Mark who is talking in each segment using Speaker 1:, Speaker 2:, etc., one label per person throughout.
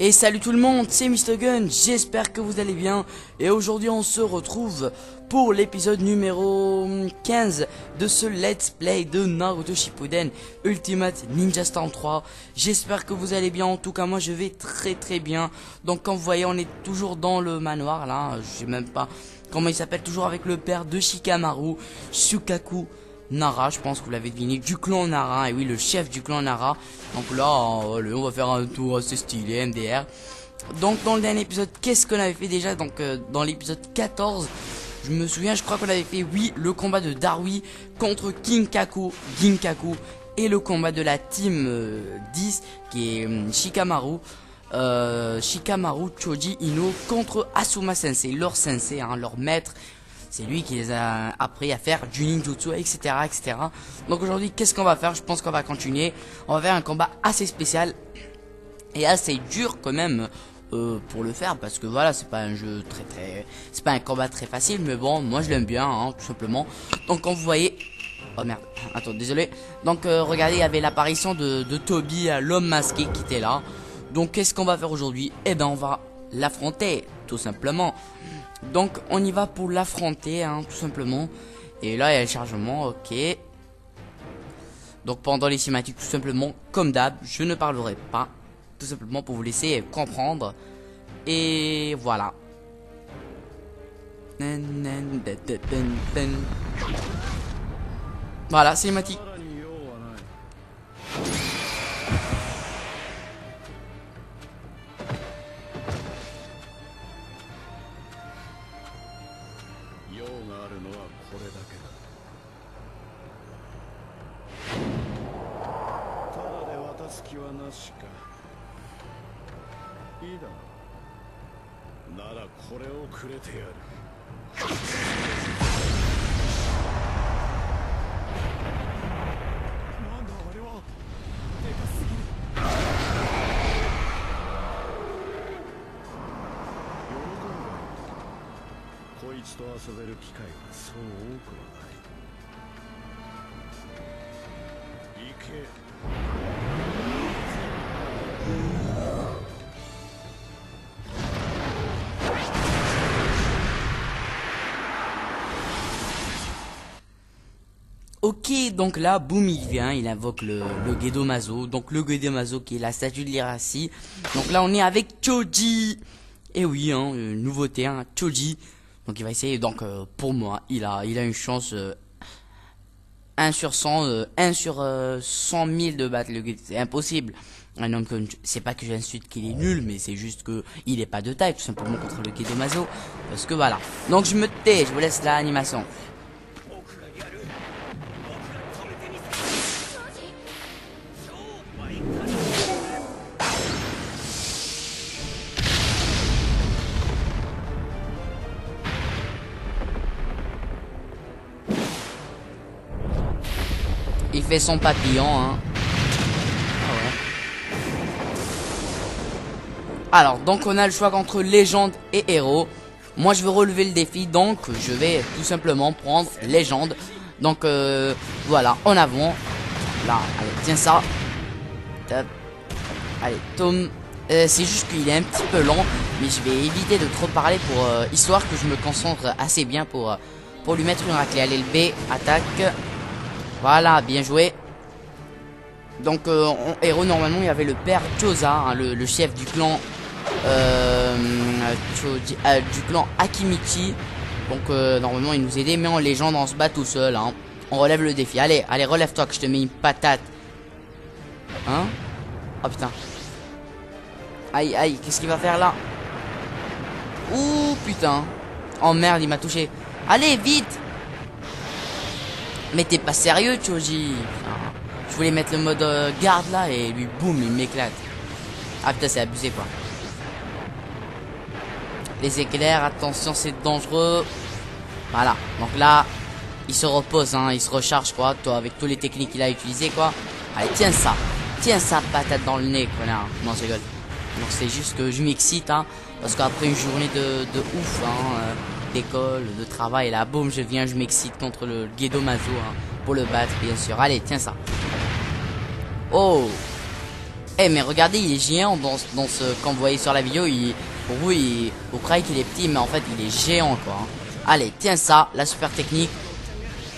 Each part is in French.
Speaker 1: Et salut tout le monde, c'est MrGun, j'espère que vous allez bien. Et aujourd'hui on se retrouve pour l'épisode numéro 15 de ce let's play de Naruto Shippuden Ultimate Ninja Storm 3. J'espère que vous allez bien, en tout cas moi je vais très bien. Donc comme vous voyez on est toujours dans le manoir là, je sais même pas comment il s'appelle, toujours avec le père de Shikamaru, Shukaku Nara, je pense que vous l'avez deviné, du clan Nara, et oui, le chef du clan Nara. Donc là, allez, on va faire un tour assez stylé, MDR. Donc dans le dernier épisode, qu'est-ce qu'on avait fait déjà? Donc dans l'épisode 14, je me souviens, je crois qu'on avait fait, oui, le combat de Darui contre Ginkaku, et le combat de la team 10, qui est Shikamaru, Choji, Ino, contre Asuma Sensei, leur sensei, hein, leur maître. C'est lui qui les a appris à faire du ninjutsu, etc. Donc aujourd'hui, qu'est-ce qu'on va faire? Je pense qu'on va continuer. On va faire un combat assez spécial et assez dur quand même pour le faire, parce que voilà, c'est pas un jeu c'est pas un combat très facile, mais bon, moi je l'aime bien, hein, tout simplement. Donc comme vous voyez, oh merde, attends, désolé. Donc regardez, il y avait l'apparition de Toby, l'homme masqué, qui était là. Donc qu'est-ce qu'on va faire aujourd'hui? Eh ben on va l'affronter, tout simplement. Donc on y va pour l'affronter, hein, tout simplement. Et là il y a le chargement, ok. Donc pendant les cinématiques, tout simplement, comme d'hab, je ne parlerai pas, tout simplement pour vous laisser comprendre. Et voilà. Voilà, cinématique. Ok, donc là, boum, il vient, il invoque le Gedomazo. Donc le Gedomazo qui est la statue de l'Irashi. Donc là, on est avec Choji. Et oui, hein, une nouveauté, hein, Choji. Donc il va essayer, donc pour moi, il a une chance 1 sur 100, 1 sur 100 000 de battre le Gedo. C'est impossible. Un homme comme, c'est pas que j'insulte qu'il est nul, mais c'est juste que il est pas de taille, tout simplement, contre le Gedomazo. Parce que voilà. Donc je me tais, je vous laisse l'animation. Il fait son papillon, hein. Ah ouais. Alors, donc on a le choix entre légende et héros. Moi, je veux relever le défi, donc je vais tout simplement prendre légende. Donc, voilà, en avant. Là, allez, tiens ça. Top. Allez, Tom. C'est juste qu'il est un petit peu lent, mais je vais éviter de trop parler pour histoire que je me concentre assez bien pour lui mettre une raclée. Allez, le B, attaque. Voilà, bien joué. Donc en héros, normalement il y avait le père Choza, hein, le chef du clan du clan Akimichi. Donc normalement il nous aidait, mais en légende on se bat tout seul, hein. On relève le défi. Allez, relève-toi que je te mets une patate. Hein? Oh putain. Aïe, qu'est-ce qu'il va faire là? Ouh putain. Oh merde, il m'a touché. Allez, vite. Mais t'es pas sérieux, Choji? Je voulais mettre le mode garde là et lui boum, il m'éclate. Ah putain, c'est abusé quoi. Les éclairs, attention, c'est dangereux. Voilà, donc là, il se repose, hein, il se recharge quoi, toi, avec toutes les techniques qu'il a utilisées quoi. Allez, tiens ça, patate dans le nez, connard. Non, je rigole. Donc c'est juste que je m'excite, hein, parce qu'après une journée de ouf, hein, d'école, de travail, là, boum, je m'excite contre le Gedomazo, hein, pour le battre, bien sûr. Allez, tiens ça. Oh, Eh mais regardez, il est géant dans ce... Quand vous voyez sur la vidéo, pour vous, vous croyez qu'il est petit, mais en fait il est géant quoi. Allez, tiens ça, la super technique.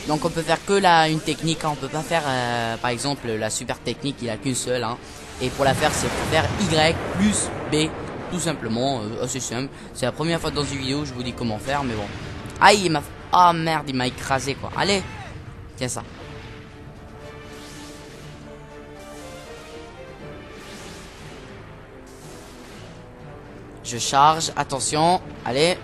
Speaker 1: Donc on peut faire que une technique, hein. On peut pas faire par exemple la super technique, il a qu'une seule. Hein. Et pour la faire, c'est pour faire Y plus B, tout simplement, assez simple. C'est la première fois dans une vidéo, je vous dis comment faire, mais bon. Aïe, il m'a... Ah merde, il m'a écrasé quoi. Allez, tiens ça. Je charge, attention, allez.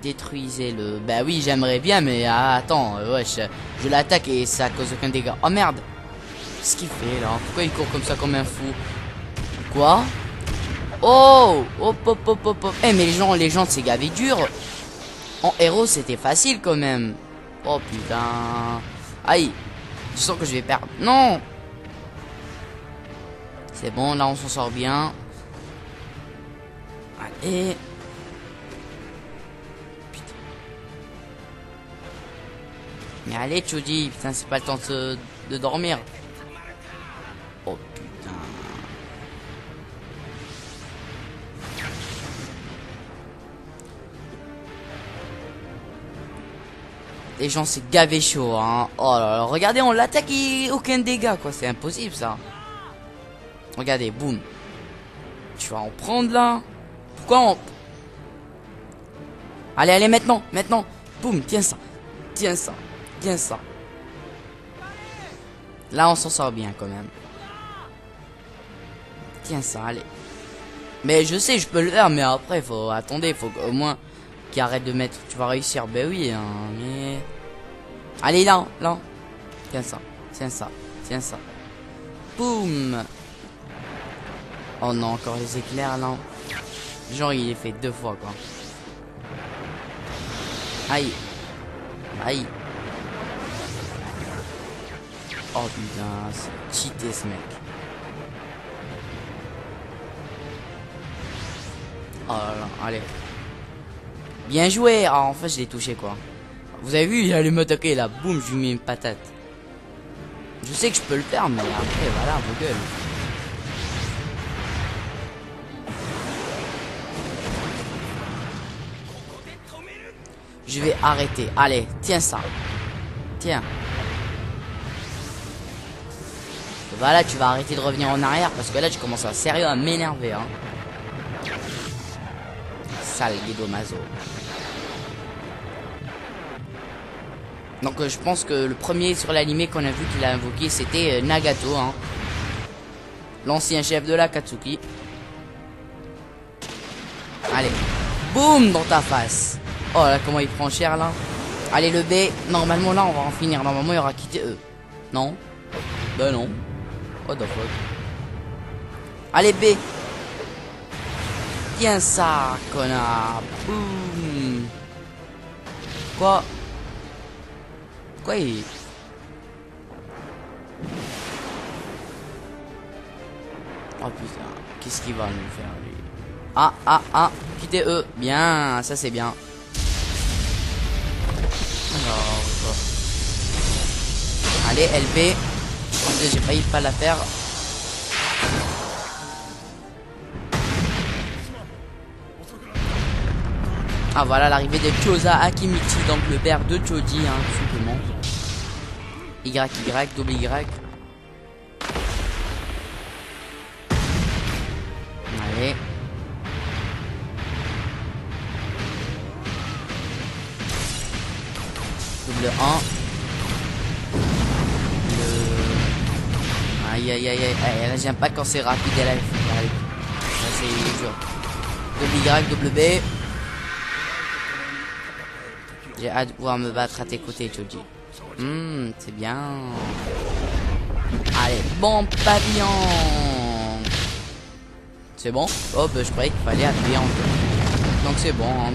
Speaker 1: Détruisez-le. Bah oui, j'aimerais bien, mais attends, wesh, je l'attaque et ça cause aucun dégât. Oh merde. Qu'est-ce qu'il fait là? Pourquoi il court comme ça comme un fou? Quoi? Oh, hop hop hop hop hop. Eh mais les gens c'est gavé dur. En héros c'était facile quand même. Oh putain. Aïe. Je sens que je vais perdre. Non. C'est bon, là on s'en sort bien. Allez. Putain. Mais allez Chody, putain c'est pas le temps de dormir. Oh putain. Les gens c'est gavé chaud hein. Oh là là, regardez on l'attaque et aucun dégât quoi, c'est impossible ça. Regardez, boum. Tu vas en prendre là. Pourquoi on... Allez, allez, maintenant. Boum, tiens ça. Tiens ça. Tiens ça. Là, on s'en sort bien quand même. Tiens ça, allez. Mais je sais, je peux le faire, mais après, faut... Attendez, faut au moins qu'il arrête de mettre... Tu vas réussir, ben oui, hein, mais... Allez, là. Tiens ça. Tiens ça. Boum. Oh non, encore les éclairs là. Genre il est fait 2 fois quoi. Aïe. Aïe. Oh putain, c'est cheaté ce mec. Oh là là, allez. Bien joué. Ah en fait je l'ai touché quoi. Vous avez vu, il allait m'attaquer là. Boum, je lui mets une patate. Je sais que je peux le faire, mais après voilà, vos gueules. Je vais arrêter. Allez, tiens ça. Tiens. Voilà, tu vas arrêter de revenir en arrière parce que là, tu commences à sérieux à m'énerver. Hein. Sale Guidomazo. Donc, je pense que le premier sur l'animé qu'on a vu qu'il a invoqué, c'était Nagato. Hein. L'ancien chef de l'Akatsuki. Allez. Boum dans ta face. Oh là, comment il prend cher là. Allez, le B. Normalement, là, on va en finir. Normalement, il y aura quitté E. Non. Ben non. What the fuck. Allez, B. Tiens ça, connard. Boum. Quoi il... Oh putain. Qu'est-ce qu'il va nous faire, lui? Ah. Quittez E. Bien. Ça, c'est bien. Alors, allez, LB. J'ai failli pas la faire. Ah voilà l'arrivée de Choza Akimichi, donc le père de Chody, hein, tout simplement. YY, double Y. Allez. Double 1. Aïe, j'aime pas quand c'est rapide et là, allez. Ça c'est dur. Double Y, double B. J'ai hâte de pouvoir me battre à tes côtés, Chody. C'est bien. Allez, bon pavillon. C'est bon? Oh, bah, je croyais qu'il fallait appuyer en deux. Donc c'est bon. Hein.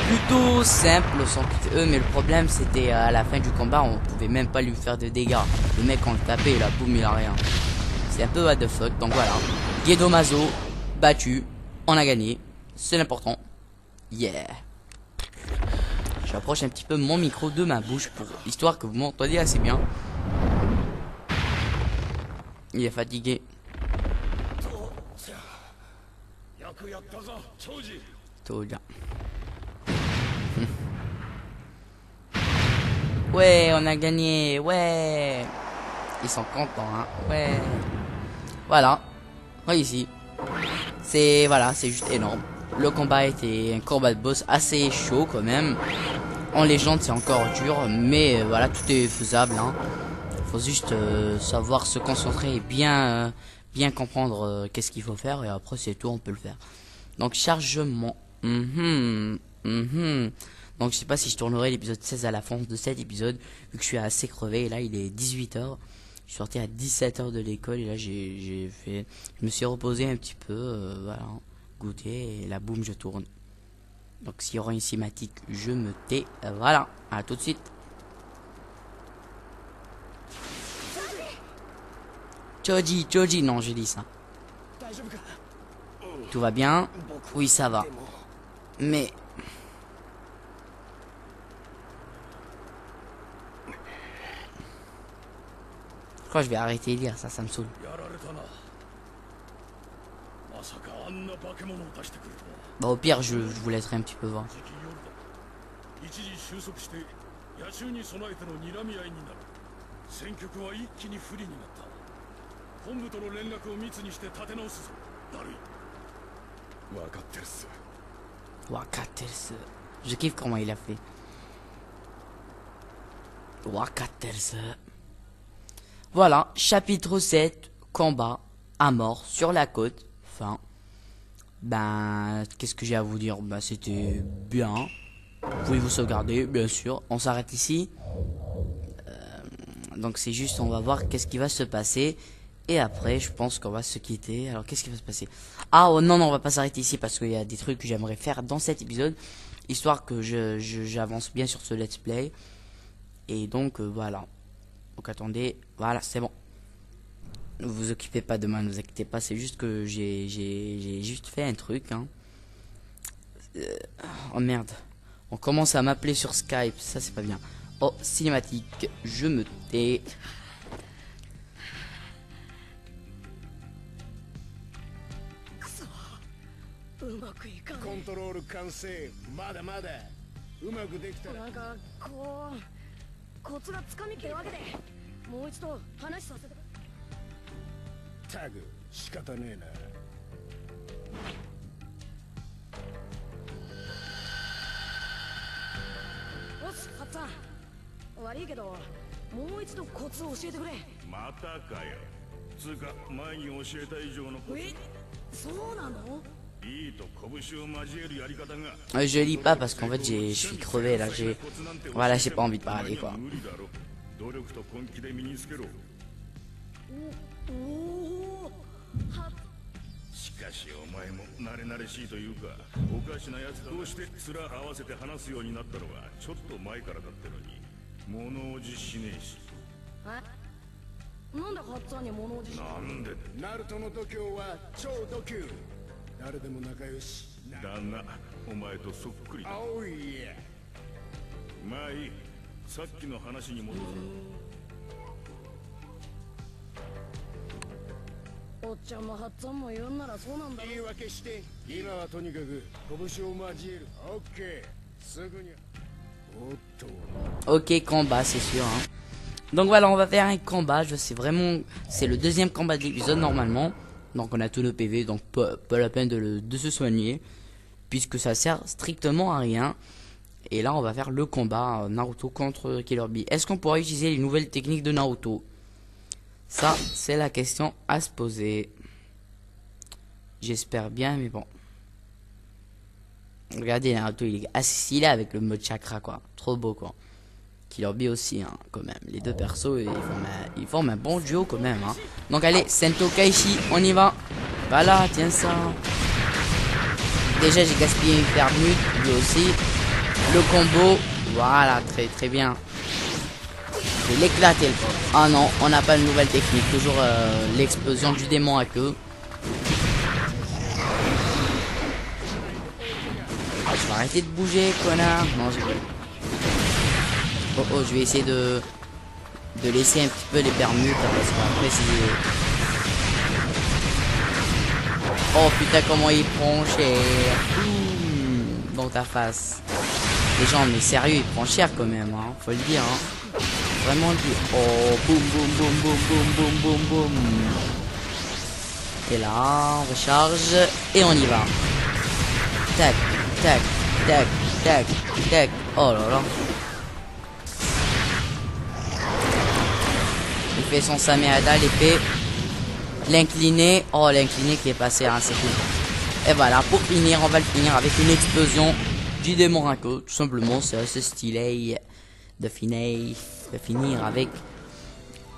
Speaker 1: Plutôt simple sans quitter eux, mais le problème c'était à la fin du combat, on pouvait même pas lui faire de dégâts. Le mec, on le tapait, là, boum, il a rien. C'est un peu what the fuck. Donc voilà. Guidomazo, battu. On a gagné. C'est l'important. Yeah. J'approche un petit peu mon micro de ma bouche pour histoire que vous m'entendiez assez bien. Il est fatigué. Tout bien. Ouais, on a gagné. Ouais. Ils sont contents, hein. Ouais. Voilà. Réussi. C'est voilà, c'est juste énorme. Le combat était un combat de boss assez chaud quand même. En légende, c'est encore dur, mais voilà, tout est faisable. Hein. Faut juste savoir se concentrer et bien comprendre qu'est-ce qu'il faut faire, et après c'est tout, on peut le faire. Donc chargement. Donc je sais pas si je tournerai l'épisode 16 à la fin de cet épisode, vu que je suis assez crevé, et là il est 18h. Je suis sorti à 17h de l'école, et là je me suis reposé un petit peu, voilà, goûter, et là boum, je tourne. Donc s'il y aura une cinématique, je me tais. Voilà, à tout de suite. Choji, non, j'ai dit ça. Tout va bien? Oui, ça va. Mais... je crois que je vais arrêter de lire ça, ça me saoule. Bon, au pire, je vous laisserai un petit peu voir. Wakaterse. Je kiffe comment il a fait. Wakaterse. Voilà, chapitre 7, combat à mort sur la côte. Fin. Ben, qu'est-ce que j'ai à vous dire? Ben, c'était bien. Vous pouvez vous sauvegarder, bien sûr. On s'arrête ici. Donc c'est juste, on va voir qu'est-ce qui va se passer. Et après, je pense qu'on va se quitter. Alors, qu'est-ce qui va se passer? Ah, oh, non, on va pas s'arrêter ici parce qu'il y a des trucs que j'aimerais faire dans cet épisode. Histoire que j'avance bien sur ce let's play. Et donc, voilà. Donc, attendez. Voilà, c'est bon. Ne vous occupez pas de moi, ne vous inquiétez pas. C'est juste que j'ai juste fait un truc. Hein. Oh merde. On commence à m'appeler sur Skype. Ça, c'est pas bien. Oh, cinématique. Je me tais. Je lis pas parce qu'en fait je suis crevé là, voilà, j'ai pas envie de parler quoi. Ok, combat, c'est sûr. Hein. Donc voilà, on va faire un combat. Je sais vraiment, c'est le deuxième combat de l'épisode normalement. Donc on a tous nos PV, donc pas la peine de se soigner, puisque ça sert strictement à rien. Et là, on va faire le combat Naruto contre Killer Bee. Est-ce qu'on pourra utiliser les nouvelles techniques de Naruto? Ça, c'est la question à se poser. J'espère bien, mais bon. Regardez, Naruto, il est assez stylé avec le mode chakra, quoi. Trop beau, quoi. Killer Bee aussi, hein, quand même. Les deux persos, ils forment un bon duo, quand même. Hein. Donc, allez, Sento Kaishi, on y va. Voilà, tiens ça. Déjà, j'ai gaspillé une paire de minutes, lui aussi. Le combo, voilà, très bien. Je vais l'éclater le coup. Ah non, on n'a pas de nouvelle technique. Toujours l'explosion du démon à queue. Ah, je vais arrêter de bouger, connard. Non, j'ai pas. Oh, je vais essayer de laisser un petit peu les permutes. Parce qu'après, Oh putain, comment il prend cher. Dans ta face. Les gens, mais sérieux, il prend cher quand même, hein. Faut le dire, hein. Vraiment le dire. Oh, boum, boum, boum, boum, boum, boum, boum, boum. Et là, on recharge et on y va. Tac, tac, tac, tac, tac. Oh là là. Il fait son Sameada, l'épée. L'incliné. Oh, l'incliné qui est passé, hein, c'est cool. Et voilà, pour finir, on va le finir avec une explosion du démon Rinko. Tout simplement, c'est assez stylé de finir avec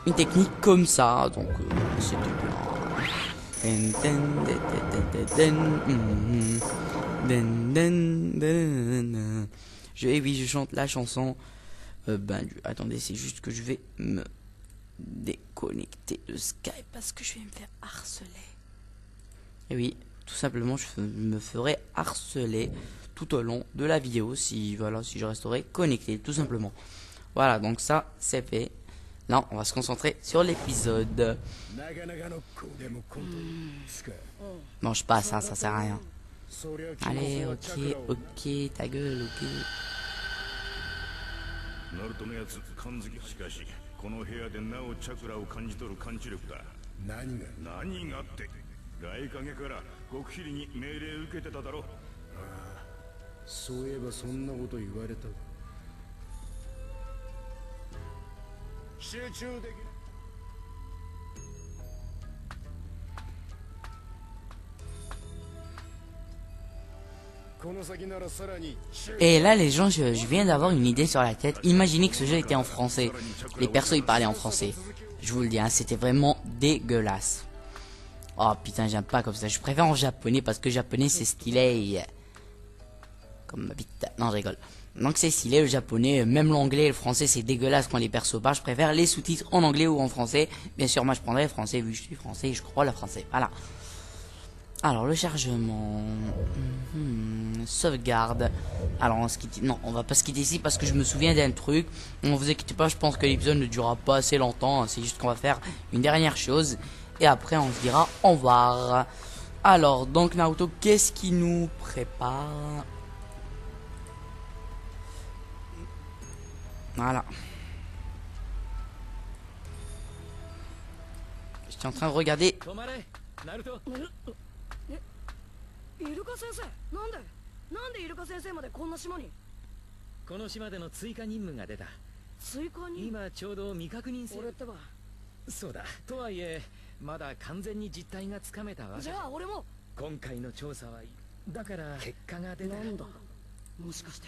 Speaker 1: une technique comme ça. Donc, c'est tout bien. Oui, je chante la chanson. Attendez, c'est juste que je vais me déconnecter de Skype parce que je vais me faire harceler. Et oui, tout simplement, je me ferai harceler tout au long de la vidéo si je resterai connecté, tout simplement. Voilà, donc ça, c'est fait. Là, on va se concentrer sur l'épisode. Non, je passe, hein, ça sert à rien. Allez, ok, ta gueule, ok.
Speaker 2: ナルトのやつ感づきしかしこの部屋でなおチャクラを感じ取る感知力だ。何がって来影から極秘裏に命令受けてただろ。ああ、そういえばそんなこと言われた。集中できる。
Speaker 1: Et là les gens, je viens d'avoir une idée sur la tête. Imaginez que ce jeu était en français. Les persos ils parlaient en français. Je vous le dis, hein, c'était vraiment dégueulasse. Oh putain, j'aime pas comme ça. Je préfère en japonais parce que japonais c'est stylé. Comme ma bite. Non, je rigole. Donc c'est stylé le japonais. Même l'anglais et le français c'est dégueulasse quand les persos parlent. Je préfère les sous-titres en anglais ou en français. Bien sûr, moi je prendrais le français vu que je suis français et je crois le français. Voilà. Alors le chargement, sauvegarde. Alors on se quitte. Non, on va pas se quitter ici parce que je me souviens d'un truc. Ne vous inquiétez pas, je pense que l'épisode ne durera pas assez longtemps. C'est juste qu'on va faire une dernière chose et après on se dira au revoir. Alors donc Naruto, qu'est-ce qui nous prépare? Voilà. J'étais en train de regarder.
Speaker 3: イルカ先生、なんでイルカ先生までこんな島に？
Speaker 4: この島での追加任務が出た。
Speaker 3: 追加に？
Speaker 4: 今ちょうど未確認性。
Speaker 3: 俺ってば。
Speaker 4: そうだ。とはいえ、まだ完全に実態がつかめたわけ。
Speaker 3: じゃあ俺も。
Speaker 4: 今回の調査はだから結果が出た。
Speaker 3: なんだ。もしかして。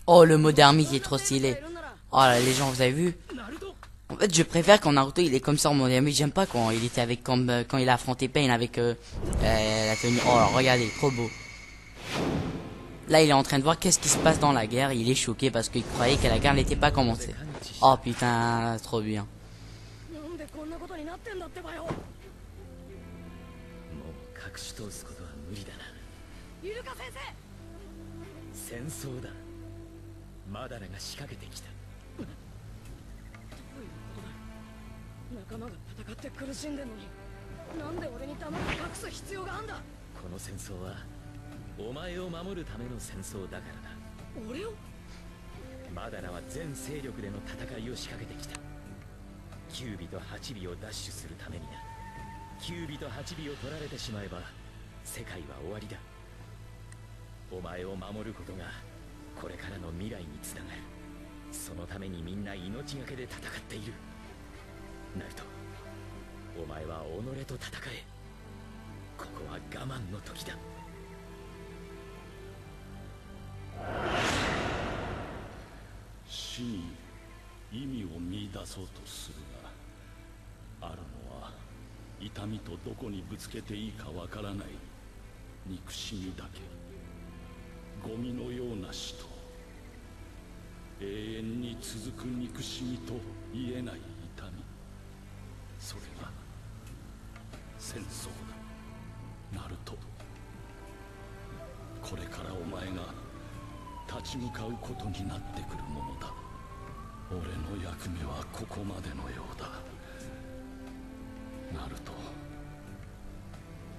Speaker 1: Oh le mode army qui est trop stylé. Oh là, les gens, vous avez vu? En fait, je préfère quand Naruto il est comme ça en mode army. J'aime pas quand il était avec quand il a affronté Pain avec la tenue. Oh là, regardez, trop beau. Là, il est en train de voir qu'est-ce qui se passe dans la guerre. Il est choqué parce qu'il croyait que la guerre n'était pas commencée. Oh putain, trop bien.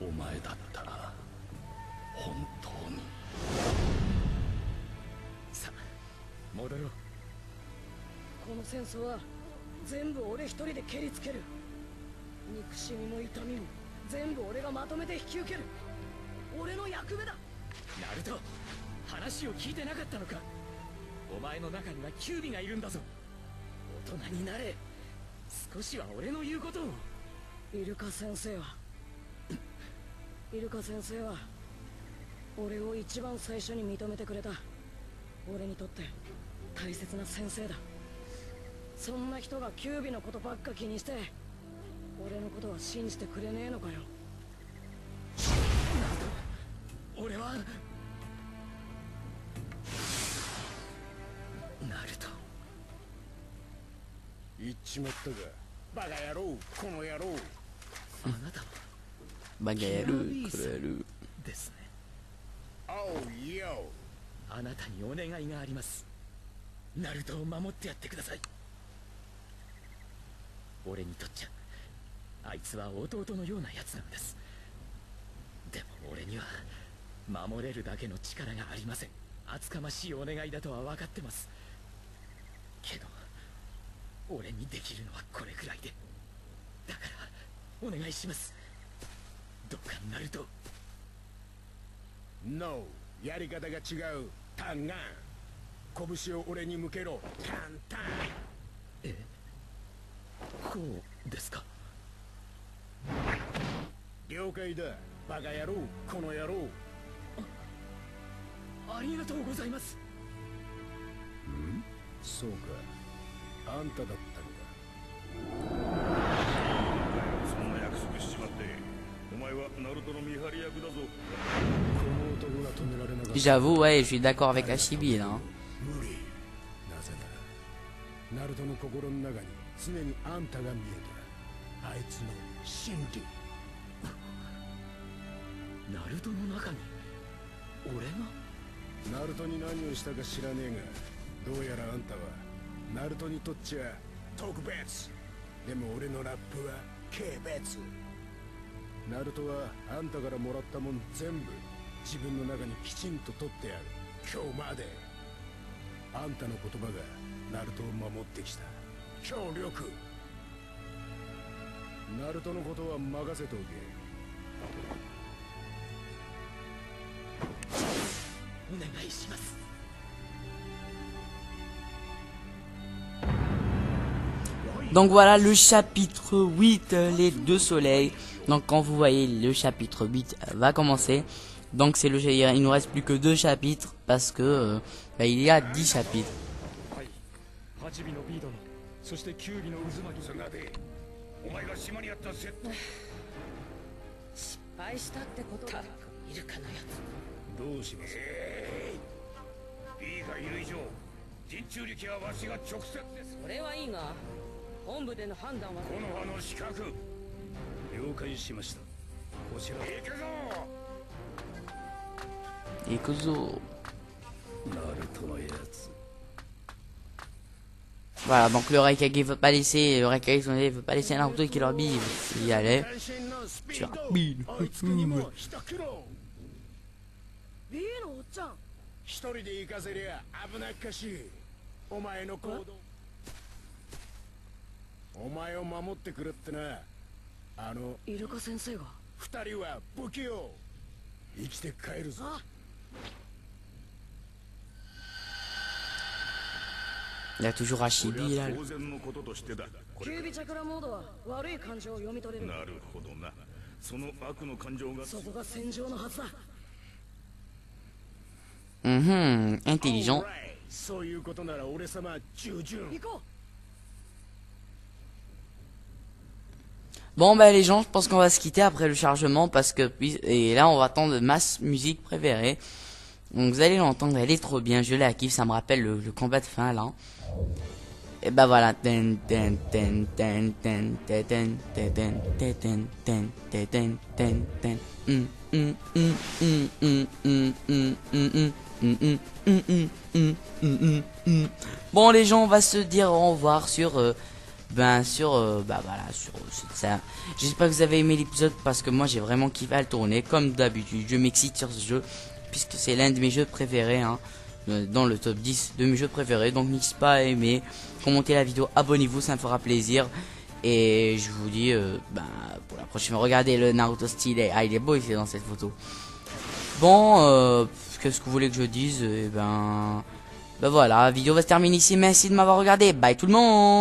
Speaker 5: お前だったな。本当に。
Speaker 4: さあ戻ろう。
Speaker 3: この戦争は全部俺一人で蹴りつける。憎しみも痛みも全部俺がまとめて引き受ける。俺の役目だ。
Speaker 4: ナルト、話を聞いてなかったのか。お前の中にはキュービがいるんだぞ。大人になれ。少しは俺の言うことを。
Speaker 3: イルカ先生はイルカ先生は俺を一番最初に認めてくれた。俺にとって大切な先生だ。そんな人がキュービのことばっか気にして俺のことは信じてくれねえのかよ。
Speaker 4: 俺はナルト。
Speaker 5: 言っちまったか、バカ野郎、この野郎。
Speaker 4: あなたは
Speaker 1: バカやる、これやる。
Speaker 4: ですね。
Speaker 5: おうよ。
Speaker 4: あなたにお願いがあります。ナルトを守ってやってください。俺にとっちゃあいつは弟のようなやつなんです。でも俺には守れるだけの力がありません。厚かましいお願いだとは分かってます。けど俺にできるのはこれくらいで。だからお願いします。どうかナルト。
Speaker 5: ノー、やり方が違う。タンガン、拳を俺に向けろ。タンタン。
Speaker 4: こうですか。
Speaker 5: 了解だ、バカ野郎、この野郎。
Speaker 4: ありがとうございます。
Speaker 5: そうか、あんただったのか。
Speaker 2: そんな約束しちまって。お前はナルトの見張り役だぞ。
Speaker 5: この男が止められなかった。
Speaker 1: J'avoue, ouais, je suis d'accord avec la Chibi là.
Speaker 5: 無理。なぜならナルトの心の中に常にあんたが見えた。あいつの真理。
Speaker 4: ナルトの中に俺が。
Speaker 5: ナルトに何をしたか知らねえが、どうやらあんたはナルトにとっちゃ特別。でも俺のラップは軽蔑。ナルトはあんたからもらったもん全部自分の中にきちんと取ってやる。今日まであんたの言葉がナルトを守ってきた。協力。ナルトのことは任せておけ。
Speaker 4: お願いします。
Speaker 1: Donc voilà le chapitre 8, les deux soleils. Donc quand vous voyez le chapitre 8 va commencer. Donc c'est le il nous reste plus que 2 chapitres parce que il y a 10 chapitres.
Speaker 2: 8尾のビードの、そして9尾の渦巻き。そんなでお前が島にあったせ。
Speaker 3: 失敗したってことだ。イルカのやつ
Speaker 5: どうします？
Speaker 2: B がいる以上人中力はわしが直接です。
Speaker 3: それはいいが本部での判断は。
Speaker 2: この葉の資格。
Speaker 5: 了解しました。こちら。
Speaker 2: 行くぞ。
Speaker 1: Ikuzo.
Speaker 5: ナルトのやつ。
Speaker 1: Voilà, donc le Raikage veut pas laisser, le Raikage veut pas laisser Naruto qui leur bille, il y allait. Tu rapide.
Speaker 3: B のおっちゃん。
Speaker 5: 一人で行かせりゃ危なっかしい。お前の行動。お前を守ってくれってな。あの
Speaker 3: イルカ先生が。
Speaker 5: 二人は不器用。生きて帰るぞ。
Speaker 1: Il y a toujours Hashibi là.
Speaker 2: 当然のこととしてだ。
Speaker 3: キュービチャクラモードは悪い感情を読み取れる。
Speaker 2: なるほどな。その悪の感情が。
Speaker 3: そこが戦場のはずだ。
Speaker 1: Intelligent.
Speaker 5: そういうことなら俺様従順。
Speaker 3: 行こう。
Speaker 1: Bon bah les gens, je pense qu'on va se quitter après le chargement parce que et là on va attendre ma musique préférée. Donc vous allez l'entendre, elle est trop bien, je la kiffe, ça me rappelle le combat de fin là. Et bah voilà. Bon les gens, on va se dire au revoir sur ben sur voilà, sur ça. J'espère que vous avez aimé l'épisode parce que moi j'ai vraiment kiffé à le tourner comme d'habitude. Je m'excite sur ce jeu puisque c'est l'un de mes jeux préférés, hein, dans le top 10 de mes jeux préférés. Donc n'hésitez pas à aimer, commenter la vidéo, abonnez-vous, ça me fera plaisir. Et je vous dis pour la prochaine, regardez le Naruto stylé. Ah, il est beau ici dans cette photo. Bon, qu'est-ce que vous voulez que je dise? Et ben voilà, la vidéo va se terminer ici. Merci de m'avoir regardé. Bye tout le monde.